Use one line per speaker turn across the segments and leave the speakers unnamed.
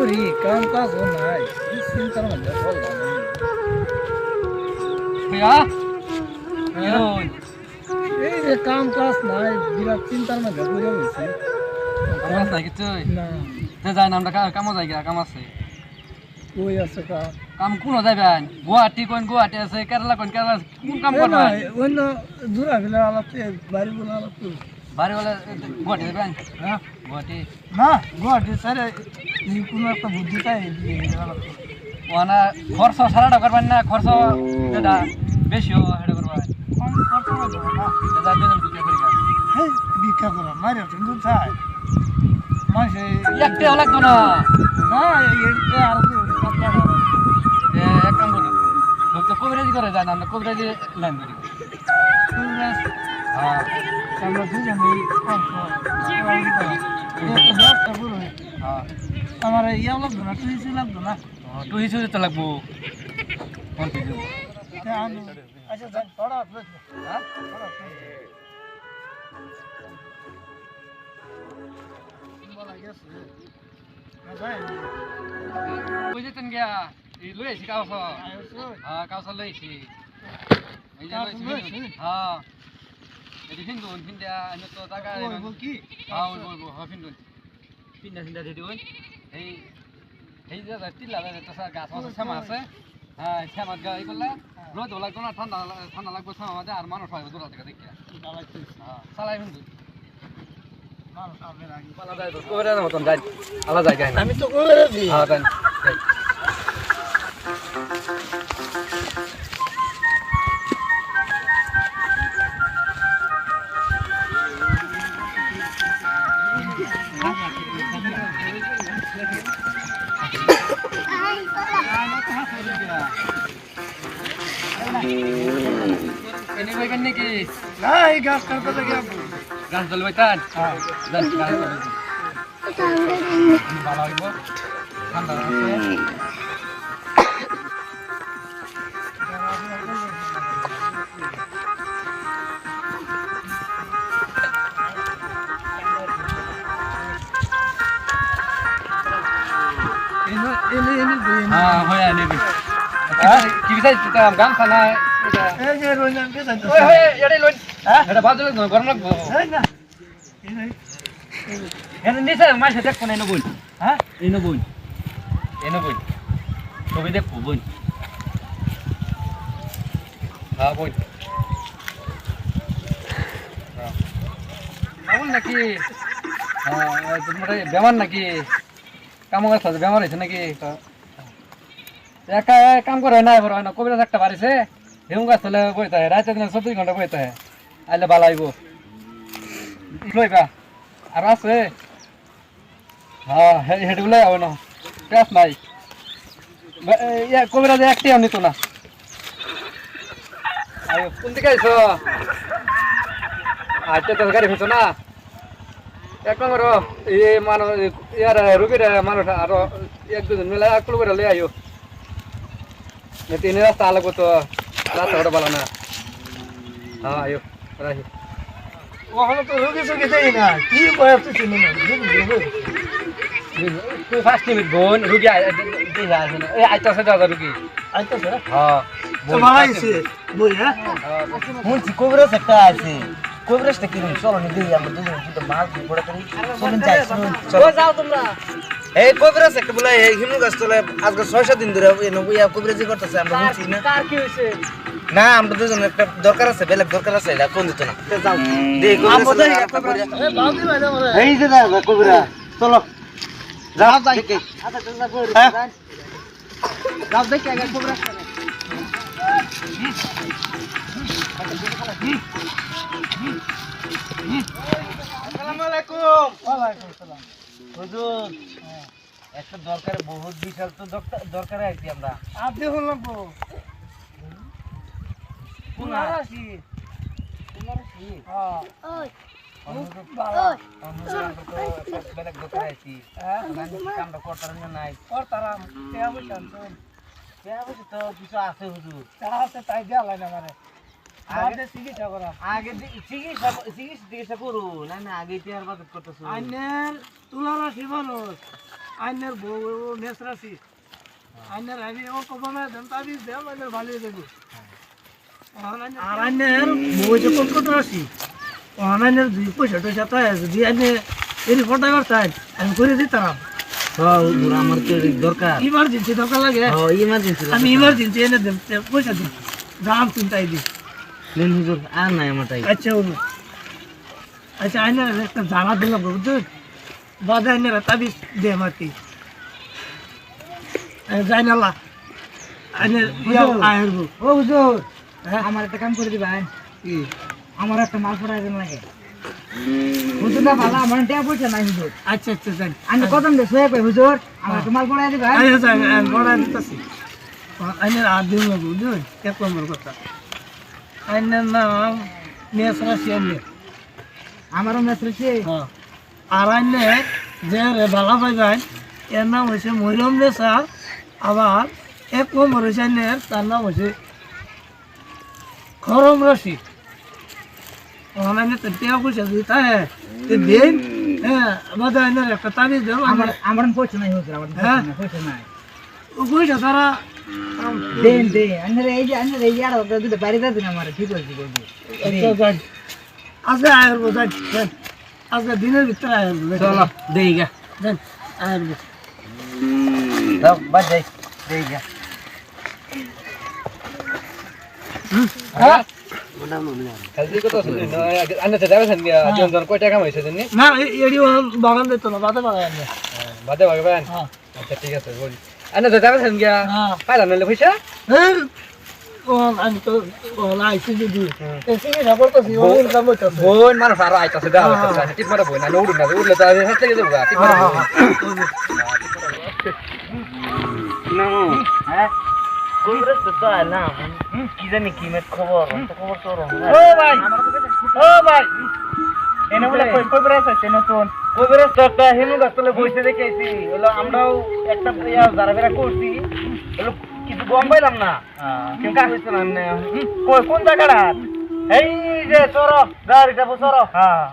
করি কাম কাজ নাই চিন্তার মধ্যে বললাম এই যে কাম কাজ নাই বিরাট চিন্তার মধ্যে পড়ে গেছি
না যায় না আমরা কামও যাই কাম আছে
কই আছে কাম
কাম কোন যাইবেন গুয়াহাটি কোন গুয়াহাটি আছে কেরালা কোন কেরালা কোন কাম করবেন
অন্য দূরা গেলে আলাপ বাড়ি বলে আলাপ
বাড়ি বলে গুয়াহাটি যাবেন
হ্যাঁ
গুয়াহাটি
না গুয়াহাটি স্যার কোনো একটা বুদ্ধি তাই
ওনা খরচ সারাটা করবেন না খরচ যেটা বেশি সেটা করবেন
ভিক্ষা করা মারে কিন্তু চাই মানুষ
একটা লাগতো না
না এটা আর
এক কাম করি তো কবিরাজি করে যায় না আমরা কবিরাজি লাইন করি হ্যাঁ
আমরা দুজনে
হ্যাঁ
আমার ইয়া লাগতো না টুইসি লাগতো না
টু হিসেবে তো লাগবো
আচ্ছা যান থোড়া হ্যাঁ
ওই যেতেন গিয়া লই আইছি কাউসর হ্যাঁ কাউসর লই আইছি এই যে লইছি হ্যাঁ এটি ফিন্দুন ফিন্দা আমি তো জায়গা
কি
হ্যাঁ ওই বলবো হ্যাঁ ফিন্দুন ফিন্দা ফিন্দা দিয়ে দিন এই এই যে টিলা তো গাছ আছে শ্যামা আছে হ্যাঁ শ্যামাত গা এই করলে রোদ লাগতো না ঠান্ডা ঠান্ডা লাগবে শ্যামা মাঝে আর মানুষ হয় দূর থেকে দেখিয়া হ্যাঁ চালাই ফিন্দু
আমি তো কইরাছি
নাকি
না এই গাছ কাটতে গিয়ে
গাছ দল বাইতান
হ্যাঁ
ভালো হইব ঠান্ডা আছে হ্যাঁ হয় নেবি কি বিসাই গান খানা
এই যে রোজান কে যাইতো
ওই ওই এটাই লইন হ্যাঁ এটা বাজে গরম লাগবো
এই না
এনে নিচে মাইছে দেখো না এনে বই হ্যাঁ এনে বই তবে দেখো বই হ্যাঁ বই কেমন নাকি হ্যাঁ তোমার বেমার নাকি কাম গাছ আছে বেমার হয়েছে নাকি একা কাম করে না এবার হয় না কবিরাজ একটা বাড়িছে হেমু গাছ তাহলে বইতে হয় রাতে দিনে 24 ঘন্টা বইতে হয় আইলে ভালো আইব লইবা আর আছে হ্যাঁ হেডগুলো হবে না পেঁয়াজ নাই কবিরাজ একটি আমি তো না কোন দিকে আইছো আচ্ছা তো গাড়ি হইছো না এক নম্বর এই মানুষ ইয়ার রুগীর মানুষ আরো এক দুজন মিলে একটু করে লই আইও তিন রাস্তা আলাগো তো রাস্তা ওটা ভালো না হ্যাঁ আইও রাখি
ওখানে তো রোগী সুগী দেই না কি বয়স তো চিনি না
তুই ফার্স্ট মিনিট বোন রুগী আইতাছে দাদা রুগী
আইতাছে
হ্যাঁ
তো ভাইছে বই হ্যাঁ
মুন্সি কবিরাজ একটা আছে কবিরাজটা কি চলো নি দিই আমরা দুজন কিন্তু মাছ পড়ে করি চলুন যাই চলো
যাও তোমরা
এই কবিরাজ একটা বলে এই হিমু গাছ তোলে আজকে 6-7 দিন ধরে ইয়া কবিরাজি করতেছে আমরা বুঝছি না
কার কি হইছে
না আমরা দুজন একটা দরকার আছে বেলেগ দরকার আছে এটা কোন দিত না
যাও
দেই কবিরাজ
এ বাউদি ভাই রে
এই যে দাদা কবিরাজ চলো যাও যাই
আচ্ছা তোমরা কই
হ্যাঁ?
যাও দেখি আগে খবর আছে
আসসালামু আলাইকুম ওয়ালাইকুম আসসালাম
হুজুর একটা দরকার বহুত বিশাল তো দরকার আইছি আমরা
আপনি বললাম তো
কোন
আসি
তোমার কি
হ্যাঁ
ওই
অনুরূপ
ওই
বেলেগ দরকার আইছি
হ্যাঁ
কামটা করতার নাই
করতারাম কে বলছেন তো
তো কিছু আছে হুজুর
আছে তাই দেওয়া লাগে মানে বাদে চিকিৎসা করা
আগে চিকিৎসা করুন আমি আগে টিয়ার বাদত করতেছি
আইনের তুলারা শিবানোস আইনের বউ নেসরাসি আইনের আমি ও কবনা দেন তাবিজ দেন আইনের ভালিয়ে দেব আর আইনের বউ যে কত রাশি আইনের 2 পয়সা টয়সা তাই যদি আইনে এরি ফটাই করতেন আমি করে দিতাম
হুজুর আমার তো দরকার
ইমার্জেন্সি দরকার লাগে
ইমার্জেন্সি
আমি ইমার্জেন্সি এনে দেব পয়সা দিন দাম চিন্তাই দি
নেন হুজুর আর নাই আমার টাই
আচ্ছা হুজুর আচ্ছা আইনের একটা জানা দিলাম বুঝুন বাদে আইনের তাবিজ দে মাতি জাইনালা আইনের আয়ের
ও হুজুর
হ্যাঁ
আমার একটা কাম করে দিবেন
কি
আমার একটা মাল পড়াই দেন লাগে হুজুর না ভালো আমার টাকা পয়সা নাই হুজুর
আচ্ছা আচ্ছা জান
আমি কত দে সয়ে কই হুজুর আমার একটা মাল পড়াই দিবেন
আচ্ছা জান বড় দিতেছি আইনের আর দিন না বুঝুন এক নম্বর কথা আইনের নাম নেসরাসি আইনের
আমারও মেসেজে
হ্যাঁ আর আইনের যে রে বালা পাইবেন এর নাম হচ্ছে মরিয়ম নেসা আবার এক নম্বর হচ্ছে আইনের তার নাম হচ্ছে খরম রশি অনলাইনে তো টিয়া পয়সা দিতে হ্যাঁ দিন হ্যাঁ বাদে আইনের একটা তাবিজ দেব
আমার পয়সা নাই হুজুর আমার
হ্যাঁ?
পয়সা নাই
পয়সা তারা
দেন দে আন্নারে এই আর ওটা দুটো বাড়ি দাও দিন আমার ঠিক আছে বলবি
আচ্ছা যান আজকে আয়ের বোঝাই আজকে দিনের ভিতরে আয়ের বোঝাই
চলো দেই গা
যান আয়ের বোঝাই
দাও বাদ দেই দেই গা
হ্যাঁ
হেলদি কত আছে আন্না তো যাবেন গিয়া জন কয় টাকা কামাইছে জানি
না এডি বাগান দিত না বাদে বাগান
বাদে ভাগবেন
হ্যাঁ
আচ্ছা ঠিক আছে বলি আন্না তো যাবেন গিয়া
হ্যাঁ
পাইলা নলে পয়সা
আমি তো আইসি যদি এসে খবর তো জীবন কাম হতো
বোন মানুষ আরো আইতাছে দাও ঠিক মতো বই না উড়ুন না উড়লে তো হাত থেকে দেবো ঠিক মতো
হ্যাঁ কংগ্রেস তো না কি জানি কি মেট খবর খবর তো
ও ভাই
এনে বলে কই বেরাস আছে নতুন কই বেরাস তো একটা হেনু গাছতলে বসে দেখেছি হলো আমরাও একটা যারা বেরা করছি হলো কিছু গম পাইলাম না কেউ কইছ না কই কোন জায়গাটা এই যে চোরো গাড়িটা বসরো হ্যাঁ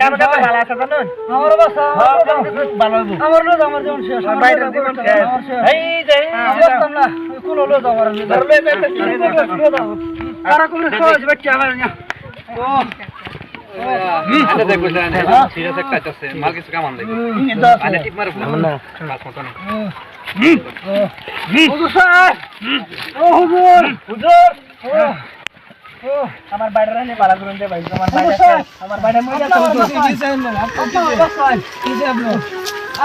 কাম কাম ভালো আছে জানেন
আমার বাসা
ভালো হইব
আমার লোক আমার যেমন শেষ
বাইরে জীবন শেষ এই যে
বুঝতাম না কোন লোক আমার ধরলে তারা কোন সহজ বাচ্চা আমার না ও
আন্না দেখো জানেন সিরিয়াস একটা আছে মাল কিছু কামান দেখো আন্না ঠিক মারবো না মাল মত না
হুজুর সাহেব ও হুজুর
আমার বাইরে রানে বালা করুন দে ভাই আমার বাইরে মজা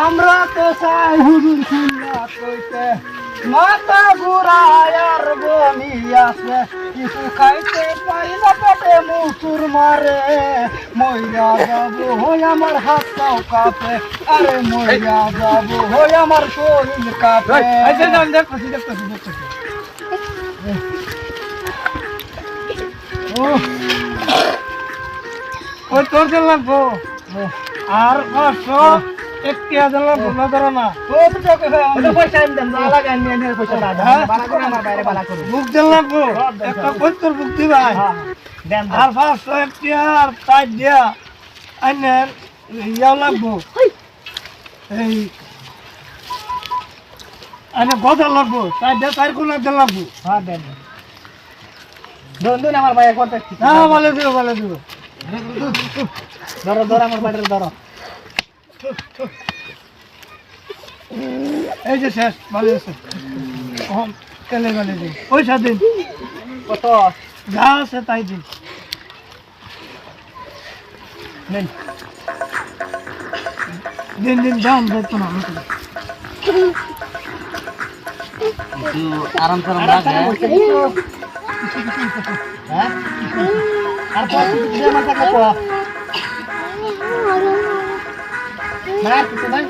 আমরা তো চাই হুজুর শুনলা কইতে মাথা ঘুরায়ার বমি আছে কিছু খাইতে পাই না পেটে মুসুর মারে মইরা যাবো হই আমার হাত পাও কাঁপে আরে মইরা যাবো হই আমার শরীর কাঁপে দেখতেছি ওই তোর জন্য লাগবো আর 500 লাগবো না ধরো না
পয়সা এনে দেন না লাগাই নিয়ে পয়সা দাও বালা করে আমার বাইরে বালা করুন
বুক দিল লাগবো একটা কইতর বুক দিবা
দেন
আর 500 আর 5 দিয়া আইনের ইয়াও লাগবো এই আইনে গদা লাগবো 4 কোন লাগবো
হ্যাঁ দেন দোন আমার বাইরে করতে
না বলে দিও
ধরো আমার বাইরে ধরো
এই যে শেষ ভালো আছে কেলে গেলে দিন পয়সা দিন
কত
যা আছে তাই দিন দিন দাম দেখতো না
আরাম করে রাখে হ্যাঁ আর কত দিয়ে আমার টাকা কো না কিছু নাই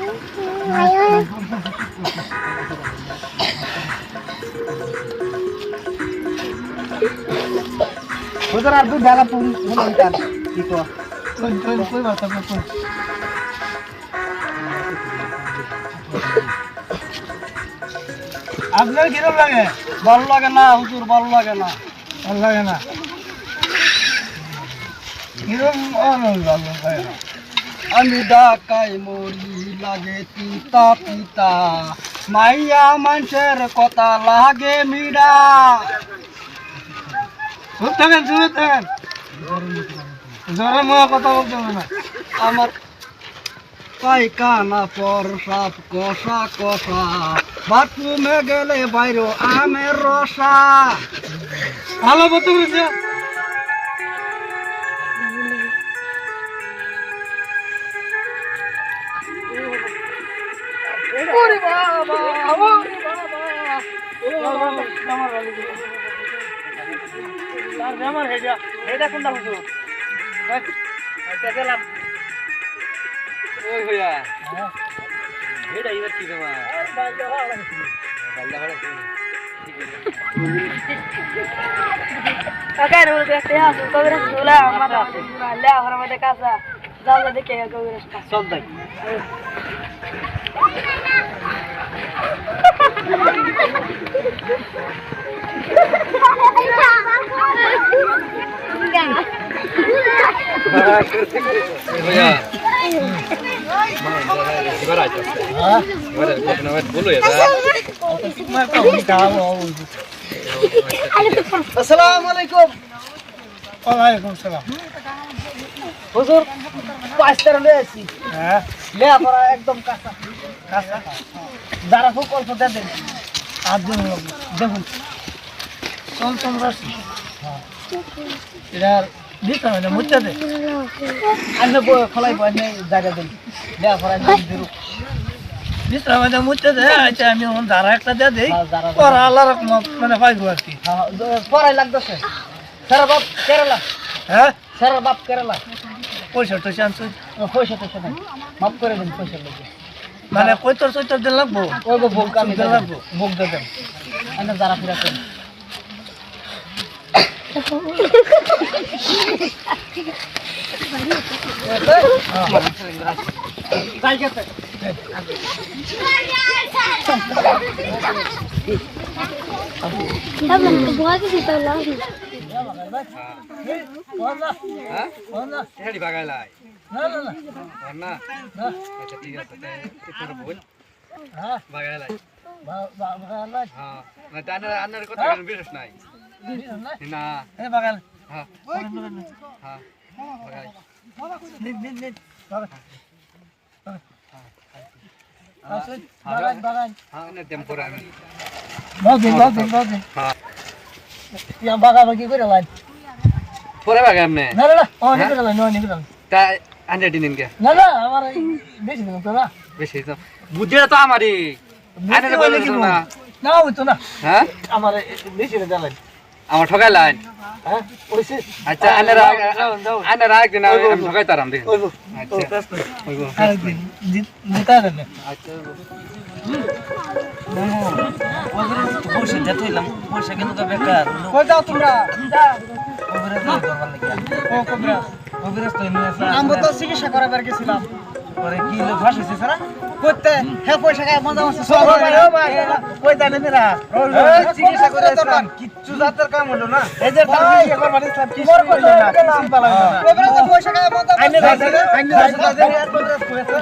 হুজুর আর দুধ ঢালা পুরি বলুন তার কি কো
কই বাতা কই আপনার কিরম লাগে ভালো লাগে না হুজুর ভালো লাগে না আমি ডাকাই মরি লাগে তিতা তিতা মাইয়া মানুষের কথা লাগে মিডা শুনতেন জ্বরের মতো কথা বলতে হবে না আমার পায়খানা প্রসাব কষা কষা বাথরুমে গেলে বাইরে আমের রসা ভালো মতো করেছে ওরে বাবা ওরে বাবা
আমার হেডা কোনটা হুজুর গেলাম
ওই হইয়া
হেডা এবার কি দেবা
Kakak dulu ke ya, kau beres dulu lah, mata. Lah, orang mata kasa. Jalan deh kayak kau beres kasa.
চল দেখ
হইয়া Ibarat. Ibarat bulu ya,
আসসালামু আলাইকুম ওয়ালাইকুম সালাম হুজুর পাঁচটার লয়েছি হ্যাঁ লেয়া পড়া একদম কাঁচা কাঁচা যারা খুব অল্প দেন আর দিন দেখুন চল তোমরা এটার দিতে হবে না মুচা দে আন্য ফলাই বয় নেই জায়গা দেন লেয়া পড়া দিরু দিতে হবে না মুচা দে আচ্ছা আমি এখন যারা একটা দিয়ে দিই পড়া আল্লাহ রকম মানে পাইবো আর কি পড়াই লাগতেছে সারা বাপ কেরালা হ্যাঁ সারা বাপ কেরালা পয়সা টয়সা আনছো পয়সা টয়সা নাই মাফ করে দেন পয়সা লাগে মানে কয়তর চৈতর দিন লাগবো ওই ভোগ আমি দিন লাগবো ভোগ দিয়ে দেন আমি যারা ফিরা করেন
Hablan tu buat kita lagi.
Ini dipakai lah.
না না না
Warna. Acha ঠিক আছে তোর বোন বাগাই লাই
বাগান
হ্যাঁ না টানার আনার কথা কেন বিশেষ নাই না
এ বাগান
হ্যাঁ হ্যাঁ বাগাই
নিন নিন নিন বাগান বাগান
হ্যাঁ না টেম্পোরা আমি
বাগান
হ্যাঁ
ইয়া বাগান কি করে লাইন
পরে বাগাই আমনে
না না না ও নি করে লাইন নো নি করে
তা আন্ডে দিন কে
না না আমার বেশি দিন তো না
বেশি তো বুঝে তো আমারই আনে বলে না
না ওই তো না
হ্যাঁ
আমার বেশি না লাইন
আমার ঠকাই লাইন
হ্যাঁ ওইসে
আচ্ছা আনের আরেকদিন আমি ঠকাই তারাম দেখি
ওইবো
আচ্ছা ওইবো
আরেকদিন জিতা দেন
আচ্ছা
পয়সা দিতে হইলাম পয়সা কিন্তু তো বেকার
কই যাও তোমরা
কবিরাজ তো করবার লাগি
ও কোবরা
কবিরাজ তো এমনি আছে
আমরা তো চিকিৎসা করাবার গেছিলাম
পরে কি লোক ফাঁস হইছে সারা
করতে হ্যাঁ পয়সা খায় মজা আছে
ও ভাই কই জানে মেরা চিকিৎসা করে আসলাম কিচ্ছু জাতের কাম হলো না এই যে তার চিকিৎসা করবার ইসলাম কি করলো না কিছু পালাম না
কোবরা তো পয়সা খায় মজা
আইনে যাচ্ছে আইনে যাচ্ছে আর কবিরাজ করেছে